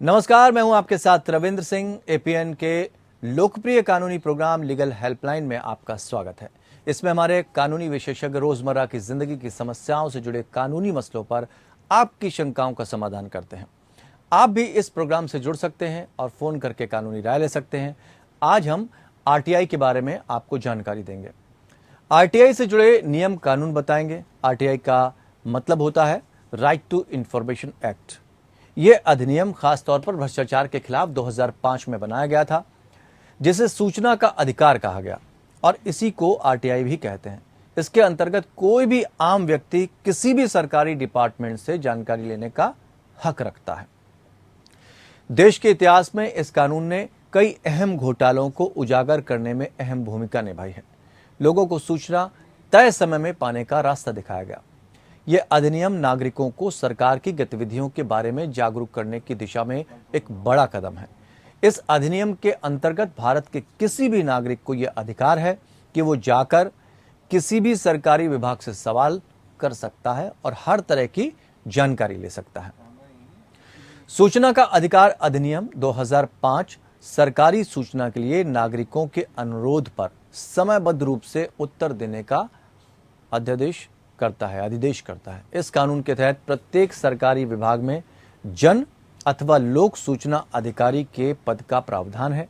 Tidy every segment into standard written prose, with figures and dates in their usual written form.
नमस्कार, मैं हूं आपके साथ रविंद्र सिंह। एपीएन के लोकप्रिय कानूनी प्रोग्राम लीगल हेल्पलाइन में आपका स्वागत है। इसमें हमारे कानूनी विशेषज्ञ रोजमर्रा की जिंदगी की समस्याओं से जुड़े कानूनी मसलों पर आपकी शंकाओं का समाधान करते हैं। आप भी इस प्रोग्राम से जुड़ सकते हैं और फोन करके कानूनी राय ले सकते हैं। आज हम आरटीआई के बारे में आपको जानकारी देंगे। आरटीआई से जुड़े नियम कानून बताएंगे। आरटीआई का मतलब होता है राइट टू इंफॉर्मेशन एक्ट। ये अधिनियम खासतौर पर भ्रष्टाचार के खिलाफ 2005 में बनाया गया था, जिसे सूचना का अधिकार कहा गया और इसी को आरटीआई भी कहते हैं। इसके अंतर्गत कोई भी आम व्यक्ति किसी भी सरकारी डिपार्टमेंट से जानकारी लेने का हक रखता है। देश के इतिहास में इस कानून ने कई अहम घोटालों को उजागर करने में अहम भूमिका निभाई है। लोगों को सूचना तय समय में पाने का रास्ता दिखाया गया। यह अधिनियम नागरिकों को सरकार की गतिविधियों के बारे में जागरूक करने की दिशा में एक बड़ा कदम है। इस अधिनियम के अंतर्गत भारत के किसी भी नागरिक को यह अधिकार है कि वो जाकर किसी भी सरकारी विभाग से सवाल कर सकता है और हर तरह की जानकारी ले सकता है। सूचना का अधिकार अधिनियम 2005 सरकारी सूचना के लिए नागरिकों के अनुरोध पर समयबद्ध रूप से उत्तर देने का आदेश करता है। इस कानून के तहत प्रत्येक सरकारी विभाग में जन अथवा लोक सूचना अधिकारी के पद का प्रावधान है।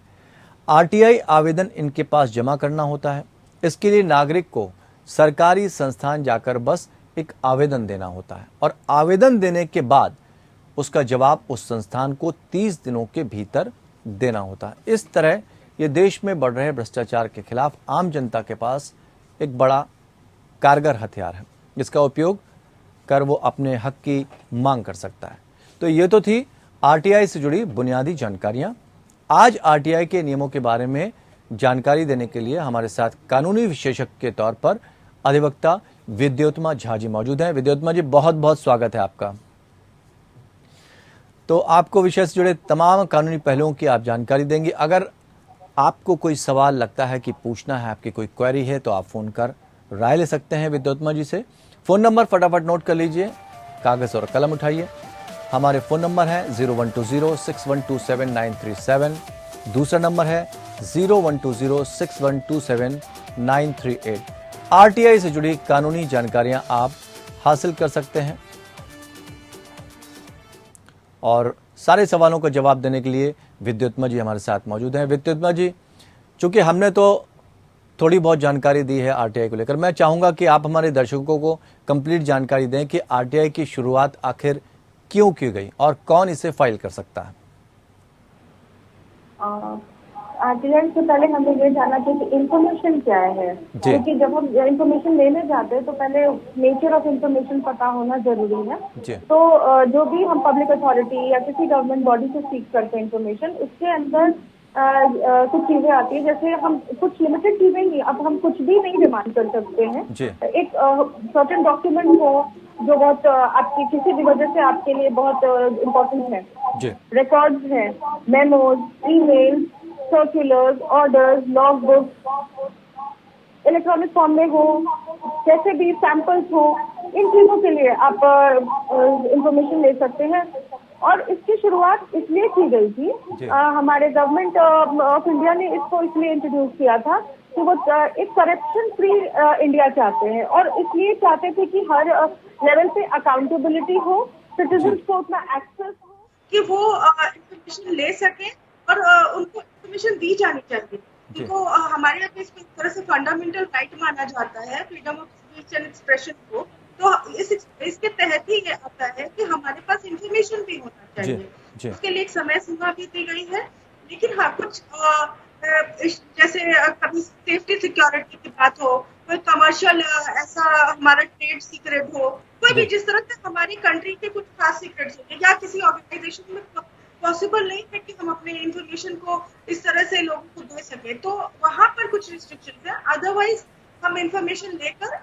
आरटीआई आवेदन इनके पास जमा करना होता है। इसके लिए नागरिक को सरकारी संस्थान जाकर बस एक आवेदन देना होता है और आवेदन देने के बाद उसका जवाब उस संस्थान को 30 दिनों के भीतर देना होता है। इस तरह ये देश में बढ़ रहे भ्रष्टाचार के खिलाफ आम जनता के पास एक बड़ा कारगर हथियार है, जिसका उपयोग कर वो अपने हक की मांग कर सकता है। तो ये तो थी आरटीआई से जुड़ी बुनियादी जानकारियां। आज आरटीआई के नियमों के बारे में जानकारी देने के लिए हमारे साथ कानूनी विशेषज्ञ के तौर पर अधिवक्ता विद्योत्मा झा जी मौजूद हैं। विद्योत्मा जी, बहुत बहुत स्वागत है आपका। तो आपको विषय से जुड़े तमाम कानूनी पहलुओं की आप जानकारी देंगे। अगर आपको कोई सवाल लगता है कि पूछना है, आपकी कोई क्वेरी है, तो आप फोन कर राय ले सकते हैं विद्योत्मा जी से। फोन नंबर फटाफट नोट कर लीजिए, कागज और कलम उठाइए। हमारे फोन नंबर है 01206127 दूसरा नंबर है 01206127 आरटीआई से जुड़ी कानूनी जानकारियां आप हासिल कर सकते हैं और सारे सवालों का जवाब देने के लिए विद्योत्मा जी हमारे साथ मौजूद हैं। विद्योत्मा जी, चूंकि हमने तो थोड़ी बहुत जानकारी दी है आरटीआई को लेकर, मैं चाहूंगा कि आप हमारे दर्शकों को कंप्लीट जानकारी दें कि आरटीआई की शुरुआत आखिर क्यों की गई और कौन इसे फाइल कर सकता है। आरटीआई से पहले हमें ये जानना चाहिए कि इंफॉर्मेशन क्या है, क्योंकि जब हम इंफॉर्मेशन लेने जाते हैं तो पहले नेचर ऑफ इंफॉर्मेशन पता होना जरूरी है। तो जो भी हम पब्लिक अथॉरिटी या किसी गवर्नमेंट बॉडी से सीख करते हैं इंफॉर्मेशन, उसके अंदर कुछ चीजें आती है। जैसे हम कुछ लिमिटेड चीजें ही, अब हम कुछ भी नहीं डिमांड कर सकते हैं। एक सर्टेन डॉक्यूमेंट हो जो बहुत आपकी किसी भी वजह से आपके लिए बहुत इम्पोर्टेंट है, रिकॉर्ड्स हैं, memos, email, circulars, orders, log book, electronic form में हो, जैसे भी सैंपल्स हो, इन चीजों के लिए आप इंफॉर्मेशन ले सकते हैं। और इसकी शुरुआत इसलिए की गई थी, हमारे गवर्नमेंट ऑफ इंडिया ने इसको इसलिए इंट्रोड्यूस किया था कि वो एक करप्शन फ्री इंडिया चाहते हैं और इसलिए चाहते थे कि हर लेवल पे अकाउंटेबिलिटी हो, सिटीजन को उतना एक्सेस हो कि वो इंफॉर्मेशन ले सके और उनको इंफॉर्मेशन दी जानी चाहिए। उनको हमारे यहाँ पे इसको एक तरह से फंडामेंटल राइट माना जाता है, freedom of speech and expression को। तो इसके तहत ही ये आता है कि हमारे पास इंफॉर्मेशन भी होना चाहिए। उसके लिए एक समय सीमा भी दी गई है। लेकिन हाँ, कुछ जैसे कभी सेफ्टी सिक्योरिटी की बात हो, कोई कमर्शियल ऐसा हमारा ट्रेड सीक्रेट हो, कोई भी जिस तरह से हमारी कंट्री के कुछ खास सीक्रेट्स होते हैं या किसी ऑर्गेनाइजेशन में पॉसिबल नहीं है कि हम अपने इंफॉर्मेशन को इस तरह से लोगों को दे सके, तो वहां पर कुछ रिस्ट्रिक्शन है। अदरवाइज हम इंफॉर्मेशन लेकर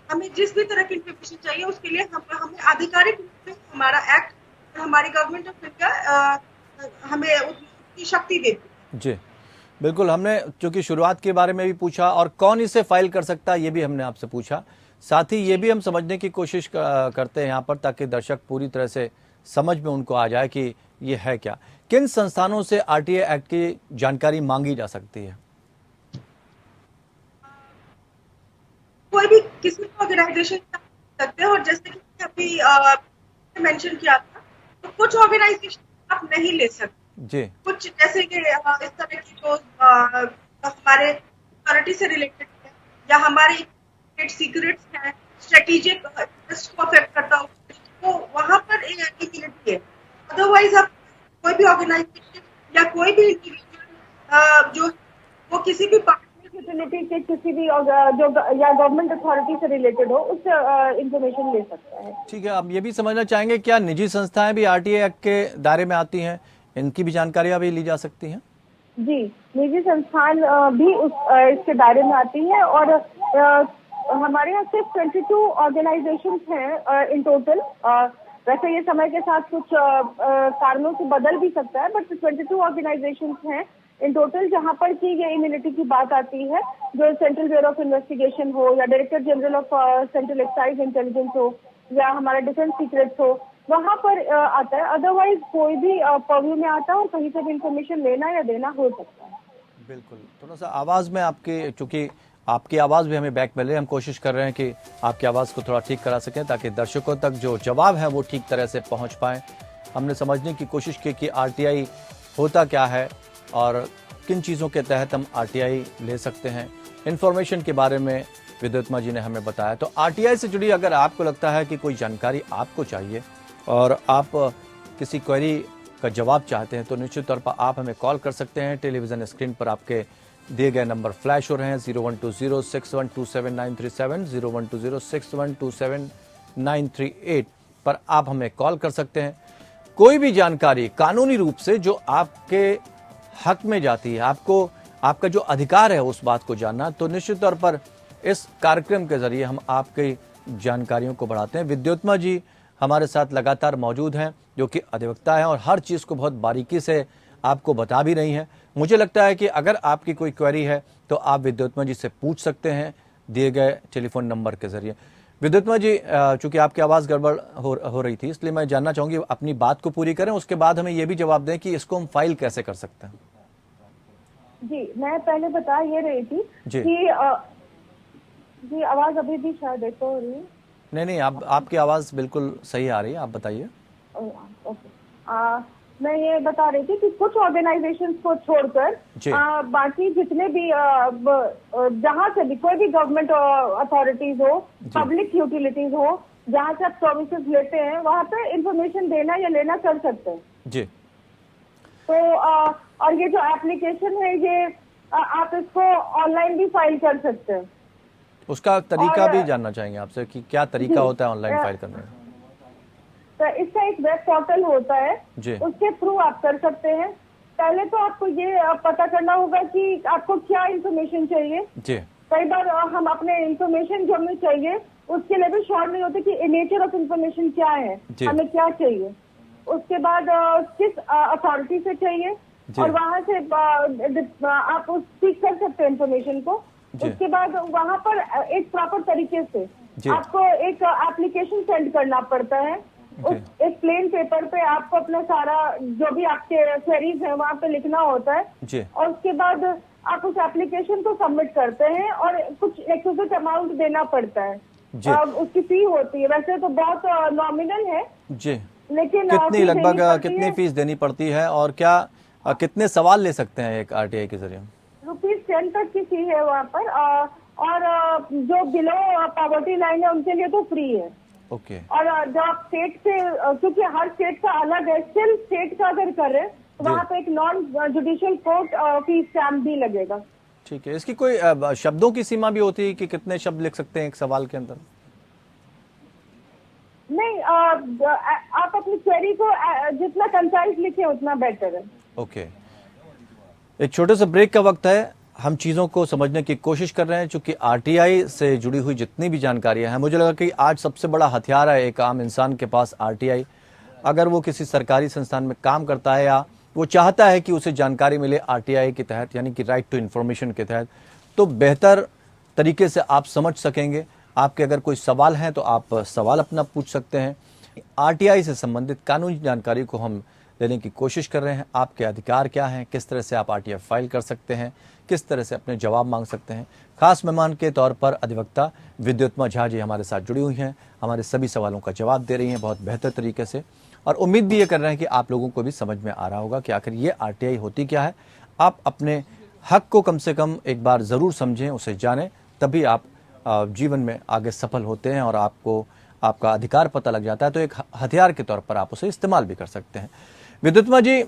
हमें जिस भी तरह की इंफॉर्मेशन चाहिए उसके लिए हमें आधिकारिक रूप में हमारा एक्ट, हमारी गवर्नमेंट ऑफ इंडिया हमें उतनी शक्ति देती है। जी बिल्कुल, हमने चूंकि शुरुआत के बारे में भी पूछा और कौन इसे फाइल कर सकता है ये भी हमने आपसे पूछा। साथ ही ये भी हम समझने की कोशिश करते हैं यहाँ पर, ताकि दर्शक पूरी तरह से समझ में उनको आ जाए कि ये है क्या? किन संस्थानों से आरटीआई एक्ट की जानकारी मांगी जा सकती है? कोई भी किसी भी ऑर्गेनाइजेशन सकते हैं, और जैसे कि अभी मेंशन किया था, तो कुछ ऑर्गेनाइजेशन आप नहीं ले सकते जी। कुछ जैसे कि इस तरह की जो हमारे अथॉरिटी से रिलेटेड है, या हमारे सीक्रेट्स हैं, स्ट्रेटेजिक इंटरेस्ट को अफेक्ट करता हो, तो वहां पर इम्यूनिटी है। अदरवाइज आप कोई भी ऑर्गेनाइजेशन या कोई भी इंडिविजुअल जो वो किसी भी यूटिलिटी के किसी भी जो या गवर्नमेंट अथॉरिटी से रिलेटेड हो उससे इंफॉर्मेशन ले सकता है। ठीक है, आप ये भी समझना चाहेंगे क्या निजी संस्थाएं भी आरटीआई एक्ट के दायरे में आती हैं? इनकी भी जानकारियां भी ली जा सकती हैं? जी, निजी संस्थान भी इसके दायरे में आती है, और हमारे यहाँ सिर्फ 22 ऑर्गेनाइजेशन हैं इन टोटल। वैसे ये समय के साथ कुछ कारणों से बदल भी सकता है, बट 22 ऑर्गेनाइजेशन हैं इन टोटल जहाँ पर की ये इम्यूनिटी की बात आती है, जो सेंट्रल ब्यूरो ऑफ इन्वेस्टिगेशन हो, या director general of central excise intelligence हो, या हमारा डिफेंस सीक्रेट्स हो, वहाँ पर आता है। अदरवाइज कोई भी पर्व्यू में आता है और कहीं से भी इंफॉर्मेशन लेना या देना हो सकता है। बिल्कुल, थोड़ा सा आवाज में आपके, चूंकि आपकी आवाज भी हमें बैक मिल रही है, हम कोशिश कर रहे हैं कि आपकी आवाज को थोड़ा ठीक करा सकें ताकि दर्शकों तक जो जवाब है वो ठीक तरह से पहुंच पाए। हमने समझने की कोशिश की कि आरटीआई होता क्या है और किन चीज़ों के तहत हम आरटीआई ले सकते हैं। इन्फॉर्मेशन के बारे में विद्युत्मा जी ने हमें बताया। तो आरटीआई से जुड़ी अगर आपको लगता है कि कोई जानकारी आपको चाहिए और आप किसी क्वेरी का जवाब चाहते हैं, तो निश्चित तौर पर आप हमें कॉल कर सकते हैं। टेलीविज़न स्क्रीन पर आपके दिए गए नंबर फ्लैश हो रहे हैं, 012061279370, 012061279338 पर आप हमें कॉल कर सकते हैं। कोई भी जानकारी कानूनी रूप से जो आपके हक में जाती है, आपको आपका जो अधिकार है उस बात को जानना, तो निश्चित तौर पर इस कार्यक्रम के जरिए हम आपकी जानकारियों को बढ़ाते हैं। विद्युत्मा जी हमारे साथ लगातार मौजूद हैं, जो कि अधिवक्ता हैं और हर चीज़ को बहुत बारीकी से आपको बता भी रही हैं। मुझे लगता है कि अगर आपकी कोई क्वेरी है तो आप विद्युत्मा जी से पूछ सकते हैं दिए गए टेलीफोन नंबर के जरिए। विद्युत्मा जी, चूंकि आपकी आवाज़ गड़बड़ हो रही थी, इसलिए मैं जानना चाहूँगी अपनी बात को पूरी करें, उसके बाद हमें ये भी जवाब दें कि इसको हम फाइल कैसे कर सकते हैं। जी, मैं पहले बता ये रही थी जी। कि जी आवाज़ अभी भी शायद एको हो रही है। नहीं, आपकी आवाज़ बिल्कुल सही आ रही है, आप बताइए। ओके, मैं ये बता रही थी कि कुछ ऑर्गेनाइजेशंस को छोड़कर बाकी जितने भी जहाँ से भी कोई भी गवर्नमेंट अथॉरिटीज हो, पब्लिक यूटिलिटीज हो, जहाँ से आप सर्विसेज लेते हैं, वहाँ पे इंफॉर्मेशन देना या लेना कर सकते हैं जी। तो और ये जो एप्लीकेशन है, ये आप इसको ऑनलाइन भी फाइल कर सकते हैं। उसका तरीका भी जानना चाहेंगे आपसे कि क्या तरीका होता है ऑनलाइन फाइल करने का। तो इसका एक वेब पोर्टल होता है, उसके थ्रू आप कर सकते हैं। पहले तो आपको ये पता करना होगा कि आपको क्या इंफॉर्मेशन चाहिए जी। कई बार हम अपने इंफॉर्मेशन जो हमें चाहिए उसके लिए भी श्योर नहीं होते कि नेचर ऑफ इंफॉर्मेशन क्या है, हमें क्या चाहिए। उसके बाद किस अथॉरिटी से चाहिए, और वहां से आप सीख कर सकते हैं इंफॉर्मेशन को। उसके बाद वहां पर एक प्रॉपर तरीके से आपको एक एप्लीकेशन सेंड करना पड़ता है। उस एक प्लेन पेपर पे आपको अपना सारा जो भी आपके क्वेरीज है वहाँ पे लिखना होता है, और उसके बाद आप उस एप्लीकेशन को सबमिट करते हैं और कुछ रिक्विजिट अमाउंट देना पड़ता है। उसकी फी होती है, वैसे तो बहुत नॉमिनल है जी, लेकिन कितनी लगभग कितनी फीस देनी पड़ती है और क्या कितने सवाल ले सकते हैं एक आरटीआई के जरिए? ₹10 तक की फी है वहाँ पर, और जो बिलो पॉवर्टी लाइन है उनके लिए तो फ्री है। ओके। और जो आप स्टेट से, क्योंकि हर स्टेट का अलग है, स्टिल स्टेट का अगर करें तो वहाँ पे एक non judicial court fee stamp भी लगेगा। ठीक है। इसकी कोई शब्दों की सीमा भी होती है कि कितने शब्द लिख सकते हैं एक सवाल के अंदर? नहीं, आप अपनी क्वेरी को जितना कंसाइज लिखे उतना बेटर है। ओके, एक छोटे से ब्रेक का वक्त है। हम चीज़ों को समझने की कोशिश कर रहे हैं, चूंकि आरटीआई से जुड़ी हुई जितनी भी जानकारियां हैं, मुझे लगा कि आज सबसे बड़ा हथियार है एक आम इंसान के पास आरटीआई। अगर वो किसी सरकारी संस्थान में काम करता है या वो चाहता है कि उसे जानकारी मिले आरटीआई के तहत, यानी कि राइट टू इन्फॉर्मेशन के तहत, तो बेहतर तरीके से आप समझ सकेंगे। आपके अगर कोई सवाल हैं तो आप सवाल अपना पूछ सकते हैं। आरटीआई से संबंधित कानूनी जानकारी को हम लेने की कोशिश कर रहे हैं। आपके अधिकार क्या हैं, किस तरह से आप RTI फाइल कर सकते हैं, किस तरह से अपने जवाब मांग सकते हैं। खास मेहमान के तौर पर अधिवक्ता विद्युत्मा झा जी हमारे साथ जुड़ी हुई हैं, हमारे सभी सवालों का जवाब दे रही हैं बहुत बेहतर तरीके से, और उम्मीद भी ये कर रहे हैं कि आप लोगों को भी समझ में आ रहा होगा कि आखिर ये RTI होती क्या है। आप अपने हक को कम से कम एक बार ज़रूर समझें, उसे जानें, तभी आप जीवन में आगे सफल होते हैं और आपको आपका अधिकार पता लग जाता है, तो एक हथियार के तौर पर आप उसे इस्तेमाल भी कर सकते हैं। विद्युत्मा जी,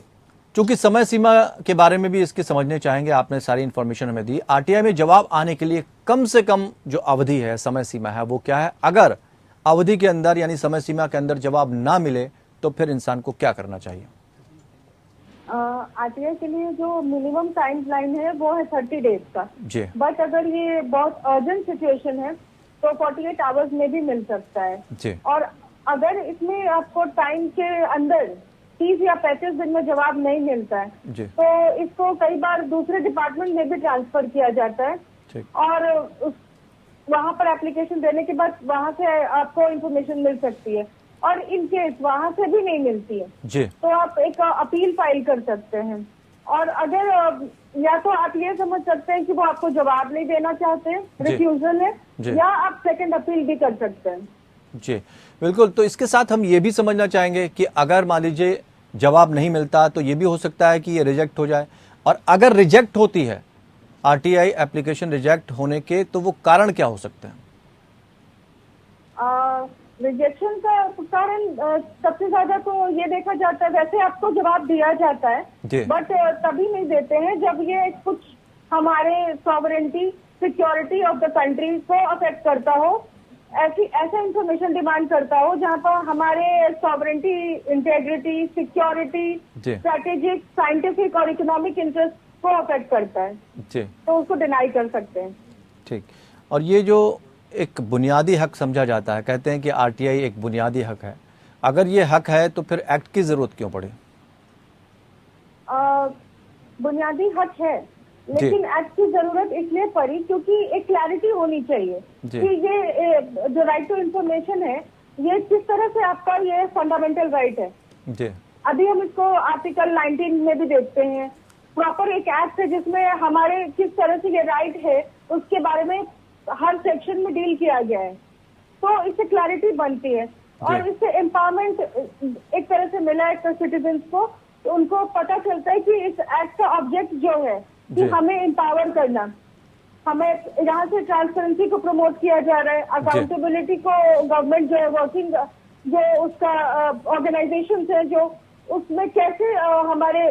चूंकि समय सीमा के बारे में भी इसकी समझने चाहेंगे, आपने सारी इन्फॉर्मेशन हमें दी। RTI में जवाब आने के लिए कम से कम जो अवधि है, समय सीमा है, वो क्या है? अगर अवधि के अंदर यानी समय सीमा के अंदर जवाब ना मिले तो फिर इंसान को क्या करना चाहिए? RTI के लिए जो मिनिमम टाइम लाइन है वो है 30 डेज का जी। बट अगर ये बहुत अर्जेंट सिचुएशन है तो 48 आवर्स में भी मिल सकता है जी। और अगर इसमें आपको टाइम के अंदर 30 या 35 दिन में जवाब नहीं मिलता है जी। तो इसको कई बार दूसरे डिपार्टमेंट में भी ट्रांसफर किया जाता है ठीक। और वहाँ पर एप्लीकेशन देने के बाद वहाँ से आपको इन्फॉर्मेशन मिल सकती है और इन केस वहाँ से भी नहीं मिलती है जी। तो आप एक अपील फाइल कर सकते हैं और अगर या तो आप ये समझ सकते हैं कि वो आपको जवाब नहीं देना चाहते हैं, रिफ्यूजल है, या आप सेकंड अपील भी कर सकते हैं। जी बिल्कुल। तो इसके साथ हम ये भी समझना चाहेंगे कि अगर मान लीजिए जवाब नहीं मिलता तो ये भी हो सकता है कि ये रिजेक्ट हो जाए, और अगर रिजेक्ट होती है RTI एप्लीकेशन रिजेक्ट होने के, तो वो कारण क्या हो सकते हैं? रिजेक्शन का कारण सबसे ज्यादा तो ये देखा जाता है, वैसे आपको जवाब दिया जाता है बट तभी नहीं देते हैं जब ये कुछ हमारे sovereignty security of the country को अफेक्ट करता हो, ऐसा इंफॉर्मेशन डिमांड करता हो जहाँ पर हमारे sovereignty, integrity, security, strategic, scientific और इकोनॉमिक इंटरेस्ट को अफेक्ट करता है जी, तो उसको डिनाई कर सकते हैं। ठीक। और ये जो एक बुनियादी हक समझा जाता है, कहते हैं कि RTI एक बुनियादी हक है, अगर ये हक है तो फिर एक्ट की जरूरत क्यों पड़ी? बुनियादी हक है लेकिन एक्ट की जरूरत इसलिए पड़ी क्योंकि एक क्लैरिटी होनी चाहिए कि ये जो राइट टू इंफॉर्मेशन है ये किस तरह से आपका ये फंडामेंटल राइट है जी। अभी हम इसको आर्टिकल 19 में भी देखते हैं, प्रॉपर एक एक्ट है जिसमें हमारे किस तरह से ये राइट है उसके बारे में हर सेक्शन में डील किया गया है, तो इससे क्लैरिटी बनती है और इससे एम्पावरमेंट एक तरह से मिला है सिटीजन्स को, तो उनको पता चलता है कि इस एक्ट का ऑब्जेक्ट जो है कि हमें एम्पावर करना, हमें यहाँ से ट्रांसपेरेंसी को प्रमोट किया जा रहा है, अकाउंटेबिलिटी को गवर्नमेंट जो है वर्किंग जो उसका ऑर्गेनाइजेशन है जो उसमें कैसे हमारे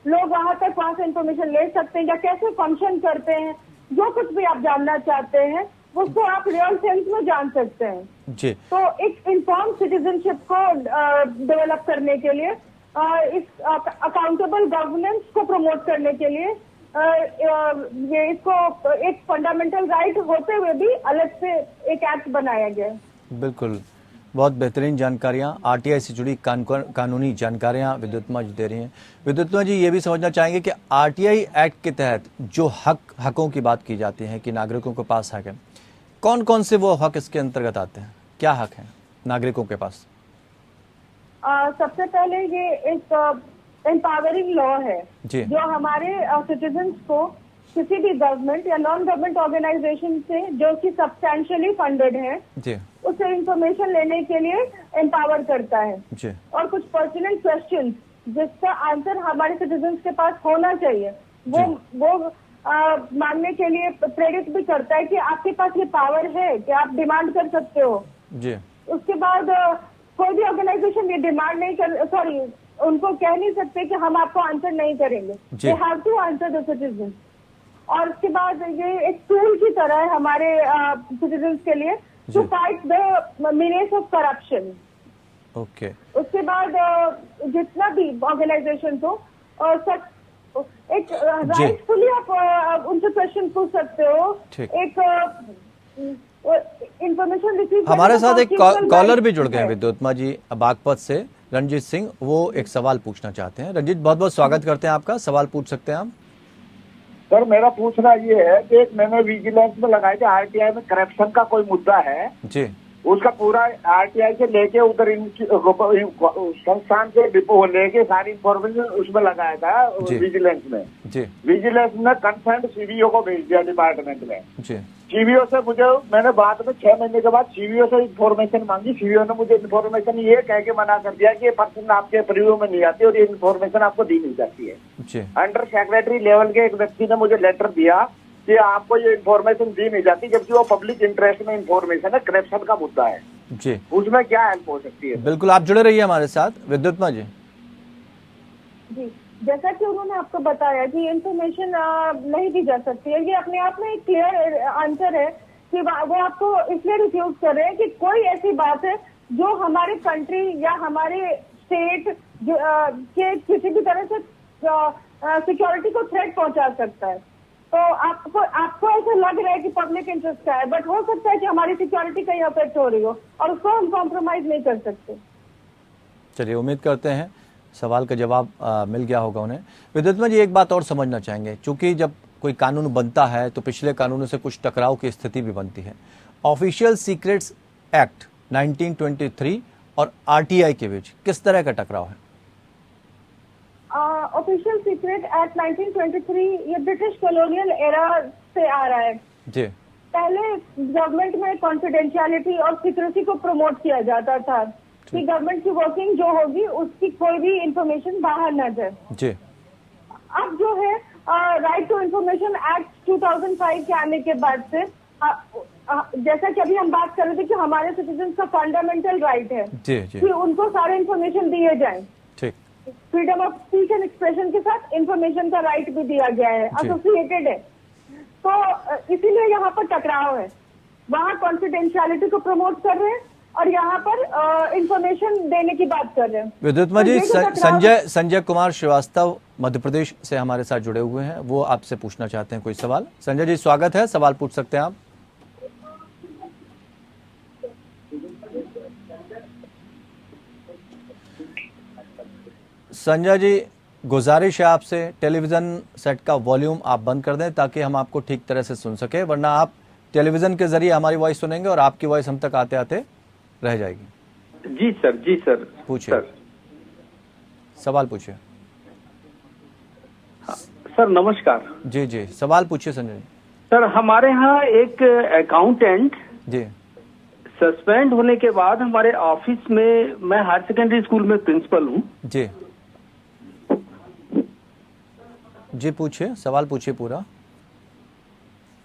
लोग वहां से इंफॉर्मेशन ले सकते हैं या कैसे फंक्शन करते हैं, जो कुछ भी आप जानना चाहते हैं उसको आप रियल सेंस में जान सकते हैं जी। तो एक इन्फॉर्म सिटीजनशिप को डेवलप करने के लिए, इस अकाउंटेबल गवर्नेंस को प्रमोट करने के लिए ये इसको एक फंडामेंटल राइट होते हुए भी अलग से एक एक्ट बनाया गया है। बिल्कुल, बहुत बेहतरीन जानकारियां, RTI से जुड़ी कानूनी जानकारियां विद्युत्मा जी दे रही हैं। विद्युत्मा जी, ये भी समझना चाहेंगे कि RTI एक्ट के तहत जो हकों की बात की जाती है कि नागरिकों के पास हक है, कौन कौन से वो हक इसके अंतर्गत आते हैं, क्या हक है नागरिकों के पास? सबसे पहले ये एक एम्पावरिंग लॉ है जो हमारे सिटीजन्स को किसी भी गवर्नमेंट या नॉन गवर्नमेंट ऑर्गेनाइजेशन से जो कि सब्सटैंशियली फंडेड है उससे इंफॉर्मेशन लेने के लिए एम्पावर करता है जी। और कुछ पर्सनल क्वेश्चंस जिसका आंसर हमारे सिटीजन्स के पास होना चाहिए वो मांगने के लिए प्रेरित भी करता है कि आपके पास ये पावर है कि आप डिमांड कर सकते हो जी। उसके बाद कोई भी ऑर्गेनाइजेशन ये डिमांड नहीं कर उनको कह नहीं सकते कि हम आपको आंसर नहीं करेंगे, they have to answer the citizen. और उसके बाद ये एक टूल की तरह है हमारे सिटीजन्स के लिए to fight the menace of corruption. Okay. उसके बाद जितना भी ऑर्गेनाइजेशन हो सब एक राइटफुली आप उनसे क्वेश्चन पूछ सकते हो, एक इंफॉर्मेशन रिसीव। हमारे साथ एक कॉलर भी जुड़ गए हैं विद्युत्मा जी बागपत से, रंजीत सिंह, वो एक सवाल पूछना चाहते हैं। रंजीत, बहुत बहुत स्वागत करते हैं आपका, सवाल पूछ सकते हैं आप। सर, मेरा पूछना ये है कि एक मैंने विजिलेंस में लगाया कि RTI में करप्शन का कोई मुद्दा है जी, उसका पूरा आरटीआई से लेके उधर संस्थान से डिपो लेके सारी इंफॉर्मेशन उसमें लगाया था विजिलेंस में। जी विजिलेंस ने कंसर्न सीबीओ को भेज दिया डिपार्टमेंट में। जी सीबीओ से मैंने बाद में 6 महीने के बाद सीबीओ से इंफॉर्मेशन मांगी। सीबीओ ने मुझे इंफॉर्मेशन ये कह के मना कर दिया कि ये पर्सन आपके प्रीव्यू में नहीं आती और ये इंफॉर्मेशन आपको दी नहीं जाती है। जी अंडर सेक्रेटरी लेवल के एक व्यक्ति ने मुझे लेटर दिया कि आपको ये इंफॉर्मेशन दी नहीं जाती, जबकि वो पब्लिक इंटरेस्ट में इंफॉर्मेशन है, करप्शन का मुद्दा है। जी उसमें क्या हेल्प हो सकती है? बिल्कुल, आप जुड़े रहिए हमारे साथ। विद्युत्मा जी। जी, जैसा कि उन्होंने आपको बताया कि इंफॉर्मेशन नहीं दी जा सकती है, ये अपने आप में एक क्लियर आंसर है कि वो आपको इसलिए रिफ्यूज कर रहे हैं कि कोई ऐसी बात है जो हमारे कंट्री या हमारे स्टेट के किसी भी तरह से सिक्योरिटी को थ्रेट पहुंचा सकता है। तो आपको ऐसा लग रहा है कि पब्लिक इंटरेस्ट का है, बट हो सकता है कि हमारी सिक्योरिटी कहीं अफेक्ट हो रही हो और उसको हम कॉम्प्रोमाइज नहीं कर सकते। चलिए, उम्मीद करते हैं सवाल का जवाब मिल गया होगा उन्हें। विद्युत्मा जी, एक बात और समझना चाहेंगे, चूंकि जब कोई कानून बनता है तो पिछले कानूनों से कुछ टकराव की स्थिति भी बनती है। ऑफिशियल सीक्रेट्स एक्ट 1923 और आरटीआई के बीच किस तरह का टकराव है? ऑफिशियल सीक्रेट एक्ट 1923 ये ब्रिटिश कॉलोनियल एरा से आ रहा है। जी पहले गवर्नमेंट में कॉन्फिडेंशियलिटी और सीक्रेसी को प्रमोट किया जाता था कि गवर्नमेंट की वर्किंग जो होगी उसकी कोई भी इंफॉर्मेशन बाहर न जाए। जी अब जो है राइट टू इंफॉर्मेशन एक्ट 2005 के आने के बाद से जैसा कि अभी हम बात कर रहे थे कि हमारे सिटीजन का फंडामेंटल राइट है जी जी कि उनको सारे इंफॉर्मेशन दिए जाए। ठीक, freedom of speech and expression के साथ इंफॉर्मेशन का राइट भी दिया गया है, एसोसिएटेड है। तो इसीलिए यहाँ पर टकराव है, वहाँ कॉन्फिडेंशियलिटी को प्रमोट कर रहे हैं और यहाँ पर इंफॉर्मेशन देने की बात कर रहे हैं। विद्युत्मा तो जी, ये जो टकराव संजय कुमार श्रीवास्तव मध्य प्रदेश से हमारे साथ जुड़े हुए हैं, वो आपसे पूछना चाहते हैं कोई सवाल। संजय जी, स्वागत है, सवाल पूछ सकते हैं आप। संजय जी, गुजारिश है आपसे, टेलीविजन सेट का वॉल्यूम आप बंद कर दें ताकि हम आपको ठीक तरह से सुन सके, वरना आप टेलीविजन के जरिए हमारी वॉइस सुनेंगे और आपकी वॉइस हम तक आते आते रह जाएगी। जी सर, जी सर। पूछिए सर, सवाल पूछिए। सर नमस्कार। जी जी, सवाल पूछिए संजय जी। सर, हमारे यहाँ एक अकाउंटेंट जी सस्पेंड होने के बाद हमारे ऑफिस में, मैं हायर सेकेंडरी स्कूल में प्रिंसिपल हूँ। जी जी, पूछिए, सवाल पूछिए पूरा।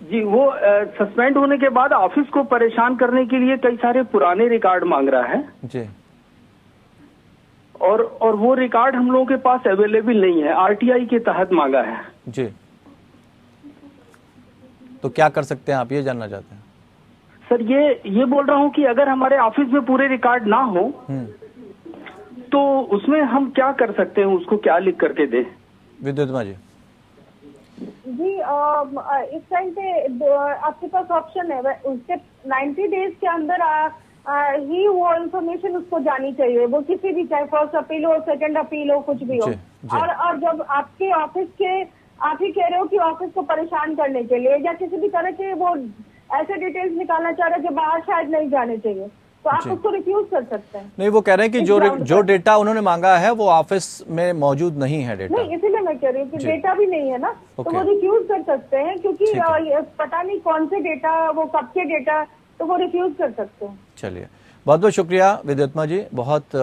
जी, वो सस्पेंड होने के बाद ऑफिस को परेशान करने के लिए कई सारे पुराने रिकॉर्ड मांग रहा है जी और वो रिकॉर्ड हम लोगों के पास अवेलेबल नहीं है, आरटीआई के तहत मांगा है। जी, तो क्या कर सकते हैं आप, ये जानना चाहते हैं? सर, ये बोल रहा हूँ कि अगर हमारे ऑफिस में पूरे रिकॉर्ड ना हो तो उसमें हम क्या कर सकते हैं, उसको क्या लिख करके दें? विद्युत्मा जी। जी, इस टाइम पे आपके पास ऑप्शन है, उसके 90 डेज के अंदर ही वो इन्फॉर्मेशन उसको जानी चाहिए, वो किसी भी, चाहे फर्स्ट अपील हो, सेकंड अपील हो, कुछ भी हो। जी, जी। और जब आपके ऑफिस के, आप ही कह रहे हो कि ऑफिस को परेशान करने के लिए या किसी भी तरह के वो ऐसे डिटेल्स निकालना चाह रहे हैं जो बाहर शायद नहीं जाने चाहिए, तो आप जी। उसको रिफ्यूज कर सकते हैं। नहीं, वो कह रहे हैं कि जो डेटा उन्होंने मांगा है वो ऑफिस में मौजूद नहीं है डेटा। नहीं, इसीलिए मैं कह रही हूँ कि जी। डेटा भी नहीं है ना, तो ओके। वो रिफ्यूज कर सकते हैं, क्योंकि ठीक है। ये पता नहीं कौन से डेटा, वो कब के डेटा, तो वो रिफ्यूज कर सकते हैं। चलिए, बहुत बहुत शुक्रिया विद्युत्मा जी, बहुत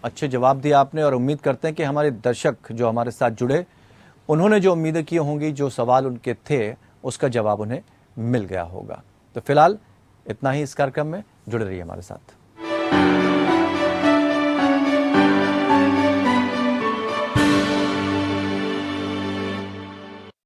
अच्छे जवाब दिए आपने और उम्मीद करते हैं कि हमारे दर्शक जो हमारे साथ जुड़े, उन्होंने जो उम्मीदें की होंगी, जो सवाल उनके थे, उसका जवाब उन्हें मिल गया होगा। तो फिलहाल इतना ही इस कार्यक्रम में, जुड़े रहिए हमारे साथ।